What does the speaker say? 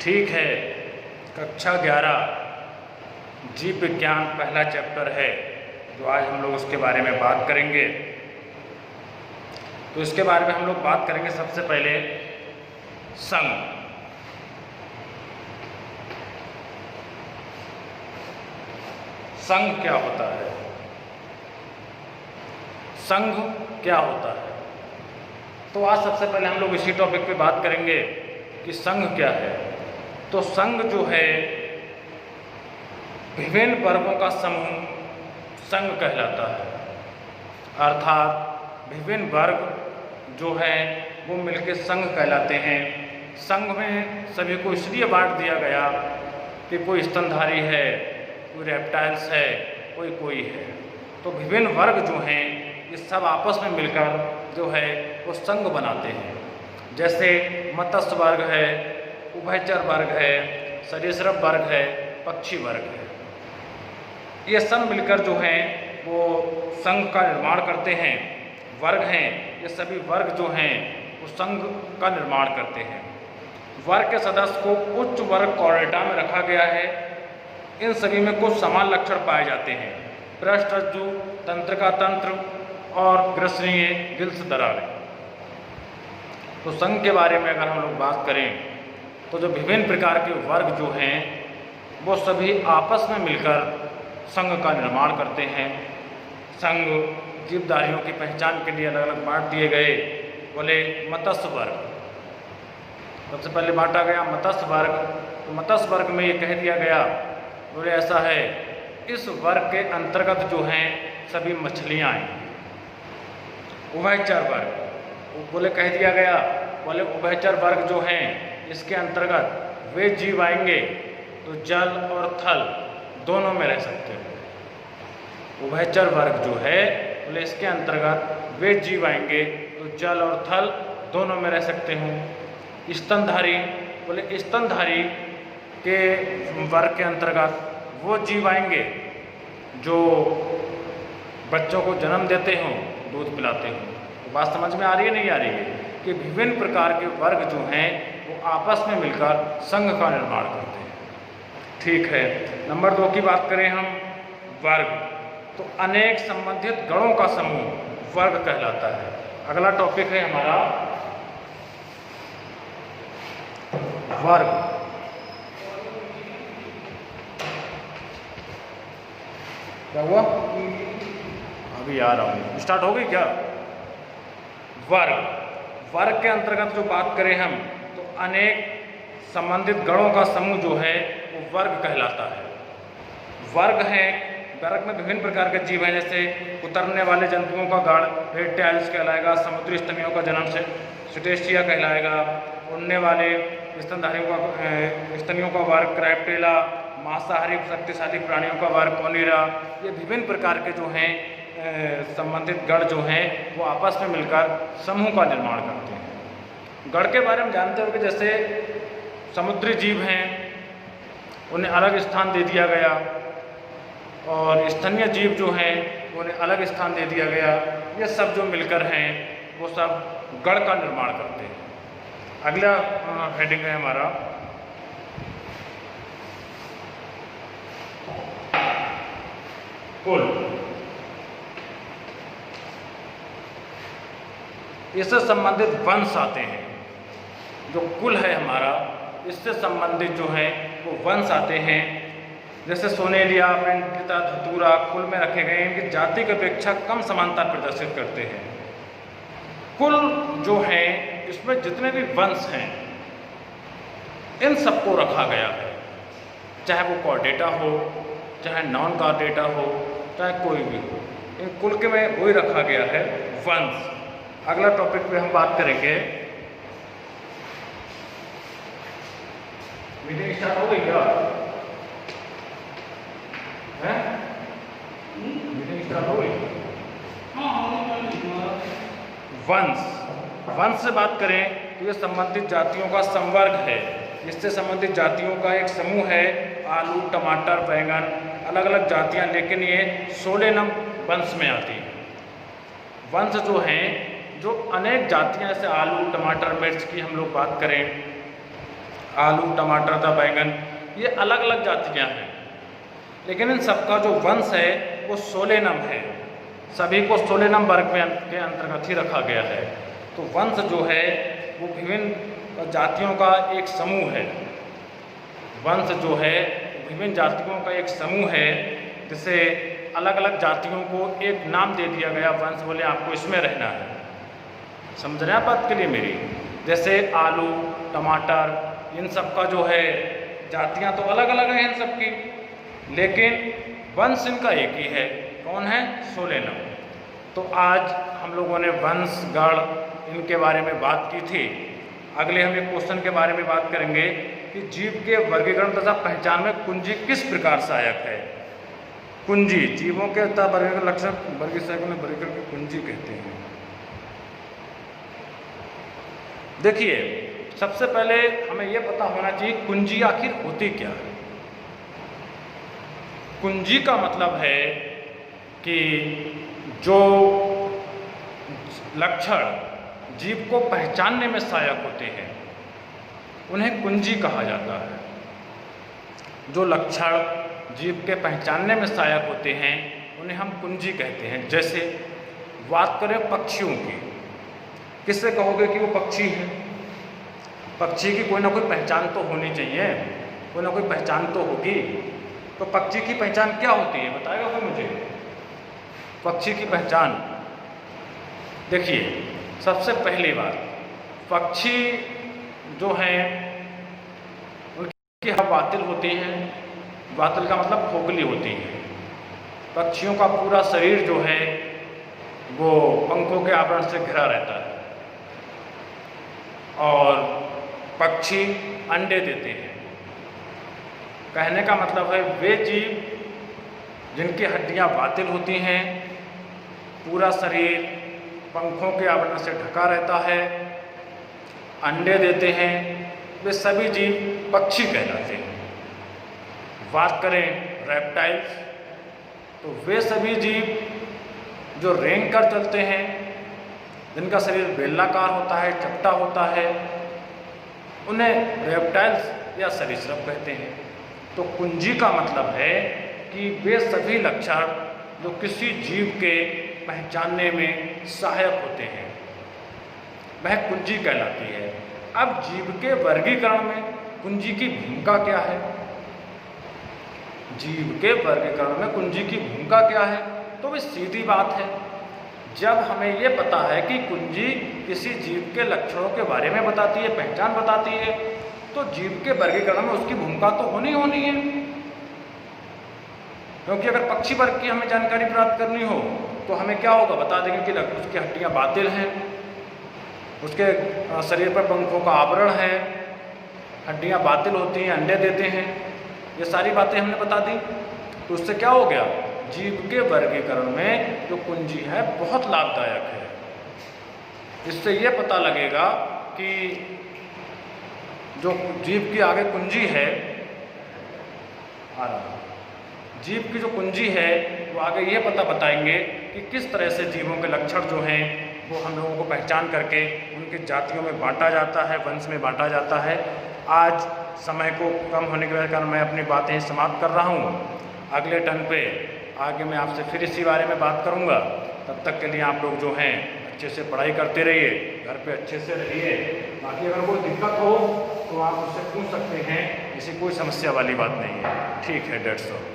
ठीक है, कक्षा 11 जीव विज्ञान पहला चैप्टर है जो आज हम लोग उसके बारे में बात करेंगे। तो इसके बारे में हम लोग बात करेंगे सबसे पहले संघ। संघ क्या होता है? संघ क्या होता है? तो आज सबसे पहले हम लोग इसी टॉपिक पे बात करेंगे कि संघ क्या है। तो संघ जो है विभिन्न वर्गों का समूह संघ कहलाता है। अर्थात विभिन्न वर्ग जो हैं वो मिलकर संघ कहलाते हैं। संघ में सभी को इसलिए बांट दिया गया कि कोई स्तनधारी है, कोई रेप्टाइल्स है, कोई है। तो विभिन्न वर्ग जो हैं ये सब आपस में मिलकर जो है वो संघ बनाते हैं। जैसे मत्स्य वर्ग है, उभयचर वर्ग है, सरीसृप वर्ग है, पक्षी वर्ग है। ये सब मिलकर जो हैं वो संघ का निर्माण करते हैं। वर्ग हैं, ये सभी वर्ग जो हैं वो संघ का निर्माण करते हैं। वर्ग के सदस्य को उच्च वर्ग कॉर्डेटा में रखा गया है। इन सभी में कुछ समान लक्षण पाए जाते हैं: पृष्ठरज्जु, तंत्रिका तंत्र और ग्रसनीय गिल्स दरारें। तो संघ के बारे में अगर हम लोग बात करें तो जो विभिन्न प्रकार के वर्ग जो हैं वो सभी आपस में मिलकर संघ का निर्माण करते हैं। संघ जीवधारियों की पहचान के लिए अलग अलग बांट दिए गए। बोले मत्स्य वर्ग, सबसे पहले बांटा गया मत्स्य वर्ग। तो मत्स्य वर्ग में ये कह दिया गया, बोले ऐसा है, इस वर्ग के अंतर्गत जो हैं सभी मछलियाँ आएंगी। उभयचर वर्ग, बोले कह दिया गया, बोले उभयचर वर्ग जो हैं इसके अंतर्गत वे जीव आएंगे तो जल और थल दोनों में रह सकते हैं। उभयचर वर्ग जो है बोले इसके अंतर्गत वे जीव आएंगे तो जल और थल दोनों में रह सकते हैं। स्तनधारी, बोले स्तनधारी के वर्ग के अंतर्गत वो जीव आएंगे जो बच्चों को जन्म देते हों, दूध पिलाते हों। तो बात समझ में आ रही है नहीं आ रही है कि विभिन्न प्रकार के वर्ग जो हैं वो आपस में मिलकर संघ का निर्माण करते हैं। ठीक है, नंबर 2 की बात करें हम, वर्ग। तो अनेक संबंधित गणों का समूह वर्ग कहलाता है। अगला टॉपिक है हमारा वर्ग। क्या हुआ? अभी आ रहा हूँ, स्टार्ट हो गई क्या? वर्ग। वर्ग के अंतर्गत जो बात करें हम तो अनेक संबंधित गणों का समूह जो है वो वर्ग कहलाता है। वर्ग है, वर्ग में विभिन्न प्रकार के जीव हैं। जैसे उतरने वाले जंतुओं का गण रेप्टाइल्स कहलाएगा, समुद्री स्तनियों का जन्म से सिटेस्टिया कहलाएगा, उड़ने वाले स्तनियों का वर्ग क्राइप्टेला, मांसाहारी शक्तिशाली प्राणियों का वर्ग कॉनिरा। ये विभिन्न प्रकार के जो हैं संबंधित गण जो हैं वो आपस में मिलकर समूह का निर्माण करते हैं। गण के बारे में जानते हो कि जैसे समुद्री जीव हैं उन्हें अलग स्थान दे दिया गया और स्थनीय जीव जो हैं उन्हें अलग स्थान दे दिया गया। ये सब जो मिलकर हैं वो सब गण का निर्माण करते हैं। अगला हेडिंग है हमारा कुल। इससे संबंधित वंश आते हैं। जो कुल है हमारा, इससे संबंधित जो है वो वंश आते हैं। जैसे सोनेलिया, पेंटिता, धतूरा कुल में रखे गए। इनकी जाति की अपेक्षा कम समानता प्रदर्शित करते हैं। कुल जो है इसमें जितने भी वंश हैं इन सबको रखा गया है, चाहे वो कॉर्डेटा हो, चाहे नॉन कॉर्डेटा हो, चाहे कोई भी हो। इन कुल के में वही रखा गया है, वंश। अगला टॉपिक पे हम बात करेंगे, मीटिंग स्टार्ट हो गई क्या? है मीटिंग स्टार्ट हो गई? वंश। वंश से बात करें तो ये संबंधित जातियों का संवर्ग है। इससे संबंधित जातियों का एक समूह है। आलू, टमाटर, बैंगन, अलग अलग जातियां, लेकिन ये सोलेनम वंश में आती है। वंश जो हैं जो अनेक जातियां, जैसे आलू, टमाटर, मिर्च की हम लोग बात करें आलू, टमाटर था, बैंगन, ये अलग अलग जातियाँ हैं, लेकिन इन सबका जो वंश है वो सोलेनम है। सभी को सोलेनम वर्ग के अंतर्गत ही रखा गया है। तो वंश जो है वो विभिन्न जातियों का एक समूह है। वंश जो है विभिन्न जातियों का एक समूह है, जिसे अलग अलग जातियों को एक नाम दे दिया गया, वंश बोले आपको इसमें रहना है। समझ रहे हैं आप बात के लिए मेरी? जैसे आलू, टमाटर, इन सब का जो है जातियां तो अलग अलग हैं इन सब की, लेकिन वंश इनका एक ही है। कौन है? सोलेनम। तो आज हम लोगों ने वंश, गण, इनके बारे में बात की थी। अगले हम एक क्वेश्चन के बारे में बात करेंगे कि जीव के वर्गीकरण तथा पहचान में कुंजी किस प्रकार सहायक है। कुंजी जीवों के तथा वर्गीकरण लक्षण वर्गीकरण की कुंजी कहते हैं। देखिए, सबसे पहले हमें यह पता होना चाहिए कुंजी आखिर होती क्या है। कुंजी का मतलब है कि जो लक्षण जीव को पहचानने में सहायक होते हैं उन्हें कुंजी कहा जाता है। जो लक्षण जीव के पहचानने में सहायक होते हैं उन्हें हम कुंजी कहते हैं। जैसे बात करें पक्षियों की, किससे कहोगे कि वो पक्षी है? पक्षी की कोई ना कोई पहचान तो होनी चाहिए, कोई ना कोई पहचान तो होगी। तो पक्षी की पहचान क्या होती है, बताएगा कोई मुझे? पक्षी की पहचान देखिए, सबसे पहली बात, पक्षी जो हैं उनकी हवा बातिल होती है। बातिल का मतलब खोखली होती है। पक्षियों का पूरा शरीर जो है वो पंखों के आवरण से घिरा रहता है। और पक्षी अंडे देते हैं। कहने का मतलब है वे जीव जिनकी हड्डियां बातिल होती हैं, पूरा शरीर पंखों के आवरण से ढका रहता है, अंडे देते हैं, वे सभी जीव पक्षी कहलाते हैं। बात करें रेप्टाइल्स, तो वे सभी जीव जो रेंग कर चलते हैं, जिनका शरीर बेलनाकार होता है, चपटा होता है, उन्हें रेप्टाइल्स या सरीसृप कहते हैं। तो कुंजी का मतलब है कि वे सभी लक्षण जो किसी जीव के पहचानने में सहायक होते हैं वह कुंजी कहलाती है। अब जीव के वर्गीकरण में कुंजी की भूमिका क्या है? जीव के वर्गीकरण में कुंजी की भूमिका क्या है? तो वह सीधी बात है, जब हमें ये पता है कि कुंजी किसी जीव के लक्षणों के बारे में बताती है, पहचान बताती है, तो जीव के वर्गीकरण में उसकी भूमिका तो होनी है। क्योंकि अगर पक्षी वर्ग की हमें जानकारी प्राप्त करनी हो तो हमें क्या होगा, बता देंगे कि उसकी हड्डियां बातिल हैं, उसके शरीर पर पंखों का आवरण है, हड्डियां बातिल होती हैं, अंडे देते हैं, ये सारी बातें हमने बता दी। तो उससे क्या हो गया, जीव के वर्गीकरण में जो कुंजी है बहुत लाभदायक है। इससे ये पता लगेगा कि जो जीव की आगे कुंजी है, जीव की जो कुंजी है वो आगे ये पता बताएंगे कि किस तरह से जीवों के लक्षण जो हैं वो हम लोगों को पहचान करके उनकी जातियों में बांटा जाता है, वंश में बांटा जाता है। आज समय को कम होने के कारण मैं अपनी बातें समाप्त कर रहा हूँ। अगले टर्न पे आगे मैं आपसे फिर इसी बारे में बात करूँगा। तब तक के लिए आप लोग जो हैं अच्छे से पढ़ाई करते रहिए, घर पे अच्छे से रहिए। बाकी अगर कोई दिक्कत हो तो आप मुझसे पूछ सकते हैं, ऐसी कोई समस्या वाली बात नहीं है। ठीक है, डेट्स ऑल।